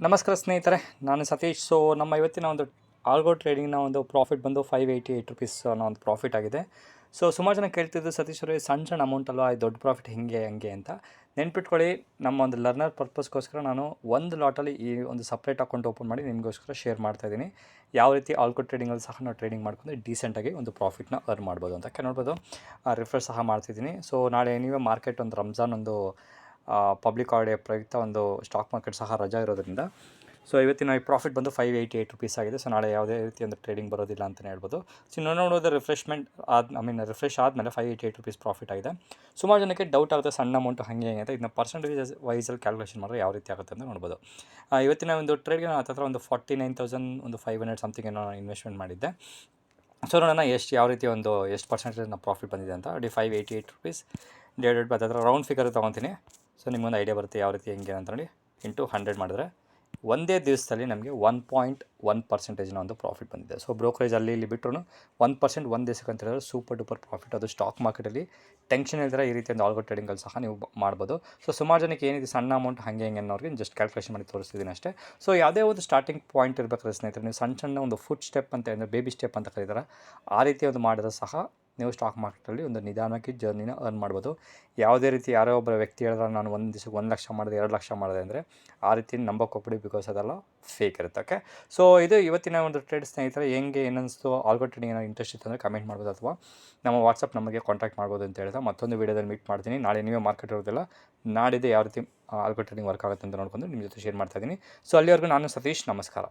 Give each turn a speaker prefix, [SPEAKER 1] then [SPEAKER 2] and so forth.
[SPEAKER 1] ನಮಸ್ಕಾರ ಸ್ನೇಹಿತರೆ, ನಾನು ಸತೀಶ್. ಸೊ ನಮ್ಮ ಇವತ್ತಿನ ಒಂದು ಆಲ್ಗೋ ಟ್ರೇಡಿಂಗ್ನ ಒಂದು ಪ್ರಾಫಿಟ್ ಬಂದು 588 ರುಪೀಸ್ ಅನ್ನೋ ಒಂದು ಪ್ರಾಫಿಟ್ ಆಗಿದೆ. ಸೊ ಸುಮಾರು ಜನ ಕೇಳ್ತಿದ್ದು, ಸತೀಶ್ ಅವರೇ ಸಣ್ಣ ಸಣ್ಣ ಅಮೌಂಟ್ ಅಲ್ವಾ, ದೊಡ್ಡ ಪ್ರಾಫಿಟ್ ಹಂಗೆ ಅಂತ. ನೆನ್ಪಿಟ್ಕೊಳ್ಳಿ, ನಮ್ಮ ಒಂದು ಲರ್ನರ್ ಪರ್ಪಸ್ಗೋಸ್ಕರ ನಾನು ಒಂದು ಲಾಟಲ್ಲಿ ಈ ಒಂದು ಸಪ್ರೇಟ್ ಅಕೌಂಟ್ ಓಪನ್ ಮಾಡಿ ನಿಮಗೋಸ್ಕರ ಶೇರ್ ಮಾಡ್ತಾಯಿದ್ದೀನಿ. ಯಾವ ರೀತಿ ಆಲ್ಗೋ ಟ್ರೇಡಿಂಗಲ್ಲಿ ಸಹ ನಾವು ಟ್ರೇಡಿಂಗ್ ಮಾಡ್ಕೊಂಡು ಡೀಸೆಂಟಾಗಿ ಒಂದು ಪ್ರಾಫಿಟ್ನ ಅರ್ನ್ ಮಾಡ್ಬೋದು ಅಂತ ನೋಡ್ಬೋದು. ರಿಫ್ರೆಶ್ ಸಹ ಮಾಡ್ತಿದ್ದೀನಿ. ಸೊ ನಾಳೆ ನೀವೇ ಮಾರ್ಕೆಟ್ ಒಂದು ರಂಜಾನ್ ಒಂದು ಪಬ್ಲಿಕ್ ಹಾಲಿಡೇ ಪ್ರಯುಕ್ತ ಒಂದು ಸ್ಟಾಕ್ ಮಾರ್ಕೆಟ್ ಸಹ ರಜಾ ಇರೋದ್ರಿಂದ ಸೊ ಇವತ್ತಿನ ಈ ಪ್ರಾಫಿಟ್ ಬಂದು 588 ರುಪೀಸ್ ಆಗಿದೆ. ಸೊ ನಾಳೆ ಯಾವುದೇ ರೀತಿ ಒಂದು ಟ್ರೇಡಿಂಗ್ ಬರೋದಿಲ್ಲ ಅಂತಲೇ ಹೇಳ್ಬೋದು. ಸೊ ನೋಡೋದು ರಿಫ್ರೆಶ್ ಆದಮೇಲೆ 588 ರುಪೀಸ್ ಪ್ರಾಫಿಟ್ ಆಗಿದೆ. ಸುಮಾರು ಜನಕ್ಕೆ ಡೌಟ್ ಆಗುತ್ತೆ, ಸಣ್ಣ ಅಮೌಂಟು ಹಾಗೆ ಅಂತ. ಇದನ್ನ ಪರ್ಸೆಂಟೇಜ್ ವೈಸಲ್ಲಿ ಕ್ಯಾಲ್ಕುಲೇಷನ್ ಮಾಡಿದ್ರೆ ಯಾವ ರೀತಿ ಆಗುತ್ತೆ ಅಂತ ನೋಡ್ಬೋದು. ಇವತ್ತಿನ ಒಂದು ಟ್ರೇಡ್ಗೆ ನಾನು ಹತ್ತಿರ ಒಂದು 49,500 ಸಮಥಿಂಗ್ ಏನೋ ಇನ್ವೆಸ್ಟ್ಮೆಂಟ್ ಮಾಡಿದ್ದೆ. ಸೊ ನೋಡೋಣ ಯಾವ ರೀತಿ ಎಷ್ಟು ಪರ್ಸೆಂಟೇಜ್ ನಾವು ಪ್ರಾಫಿಟ್ ಬಂದಿದೆ ಅಂತ. 588 ರುಪೀಸ್ ಡಿವೈಡೆಡ್ ಬೈ ಹತ್ತಿರ ರೌಂಡ್ ಫಿಗರ್ ತೊಗೊತೀನಿ. ಸೊ ನಿಮಗೊಂದು ಐಡಿಯಾ ಬರುತ್ತೆ ಯಾವ ರೀತಿ ಹೆಂಗೆ ಅಂತ ನೋಡಿ. ಇಂಟು 100 ಮಾಡಿದ್ರೆ ಒಂದೇ ದಿವಸದಲ್ಲಿ ನಮಗೆ 1.1% ಒಂದು ಪ್ರಾಫಿಟ್ ಬಂದಿದೆ. ಸೊ ಬ್ರೋಕರೇಜ್ ಅಲ್ಲಿ ಇಲ್ಲಿ ಬಿಟ್ಟರು 1% ಒಂದು ದಿವಸಕ್ಕೆ ಅಂತ ಹೇಳಿದ್ರೆ ಸೂಪರ್ ಡೂಪರ್ ಪ್ರಾಫಿಟ್. ಅದು ಸ್ಟಾಕ್ ಮಾರ್ಕೆಟಲ್ಲಿ ಟೆನ್ಷನ್ ಇಲ್ಲದ್ರೆ ಈ ರೀತಿ ಒಂದು ಆಲ್ಗೋ ಟ್ರೇಡಿಂಗಲ್ಲಿ ಸಹ ನೀವು ಮಾಡ್ಬೋದು. ಸೊ ಸುಮಾರು ಜನಕ್ಕೆ ಏನಿದೆ ಸಣ್ಣ ಅಮೌಂಟ್ ಹಾಗೆ ಅನ್ನೋರಿಗೆ ಜಸ್ಟ್ ಕ್ಯಾಲ್ಕುಲೇಷನ್ ಮಾಡಿ ತೋರಿಸ್ತಿದ್ದೀನಿ ಅಷ್ಟೇ. ಸೊ ಯಾವುದೇ ಒಂದು ಸ್ಟಾರ್ಟಿಂಗ್ ಪಾಯಿಂಟ್ ಇರಬೇಕಾದ್ರೆ ಸ್ನೇಹಿತರೆ, ನೀವು ಸಣ್ಣ ಒಂದು ಫುಡ್ ಸ್ಟೆಪ್ ಅಂತ ಅಂದರೆ ಬೇಬಿ ಸ್ಟೆಪ್ ಅಂತ ಕರೀತಾರೆ, ಆ ರೀತಿ ಒಂದು ಮಾಡಿದ್ರೆ ಸಹ ನೀವು ಸ್ಟಾಕ್ ಮಾರ್ಕೆಟಲ್ಲಿ ಒಂದು ನಿಧಾನಕ್ಕೆ ಜರ್ನಿನ ಅರ್ನ್ ಮಾಡ್ಬೋದು. ಯಾವುದೇ ರೀತಿ ಯಾರೋ ಒಬ್ಬರ ವ್ಯಕ್ತಿ ಹೇಳಿದ್ರೆ ನಾನು ಒಂದು ದಿವಸಕ್ಕೆ 1 ಲಕ್ಷ ಮಾಡಿದೆ, 2 ಲಕ್ಷ ಮಾಡಿದೆ ಅಂದರೆ ಆ ರೀತಿ ನಂಬಕ್ಕೆ ಹೋಗ್ಬಿಡಿ, ಬಿಕಾಸ್ ಅದೆಲ್ಲ ಫೇಕ್ ಇರುತ್ತೆ. ಓಕೆ, ಸೊ ಇದು ಇವತ್ತಿನ ಒಂದು ಟ್ರೇಡ್ ಸ್ನೇಹಿತರೆ. ಹೆಂಗೆ ಏನಿಸ್ತು ಆಲ್ಗೋ ಟ್ರೇಡಿಂಗ್ ಏನೋ ಇಂಟ್ರೆಸ್ಟ್ ಇತ್ತು ಅಂದರೆ ಕಮೆಂಟ್ ಮಾಡ್ಬೋದು, ಅಥವಾ ನಮ್ಮ ವಾಟ್ಸಪ್ ನಮಗೆ ಕಾಂಟ್ಯಾಕ್ಟ್ ಮಾಡ್ಬೋದು ಅಂತ ಹೇಳಿದ್ರೆ ಮತ್ತೊಂದು ವೀಡಿಯೋದಲ್ಲಿ ಮೀಟ್ ಮಾಡ್ತೀನಿ. ನಾಳೆ ನೀವೇ ಮಾರ್ಕೆಟ್ ಇರೋದಿಲ್ಲ, ನಾಡಿದ್ದು ಯಾವ ರೀತಿ ಆಲ್ಗೋ ಟ್ರೇಡಿಂಗ್ ವರ್ಕ್ ಆಗುತ್ತೆ ಅಂತ ನೋಡ್ಕೊಂಡು ನಿಮ್ಮ ಜೊತೆ ಶೇರ್ ಮಾಡ್ತಾಯಿದ್ದೀನಿ. ಸೊ ಅಲ್ಲಿವರೆಗೂ ನಾನು ಸತೀಶ್, ನಮಸ್ಕಾರ.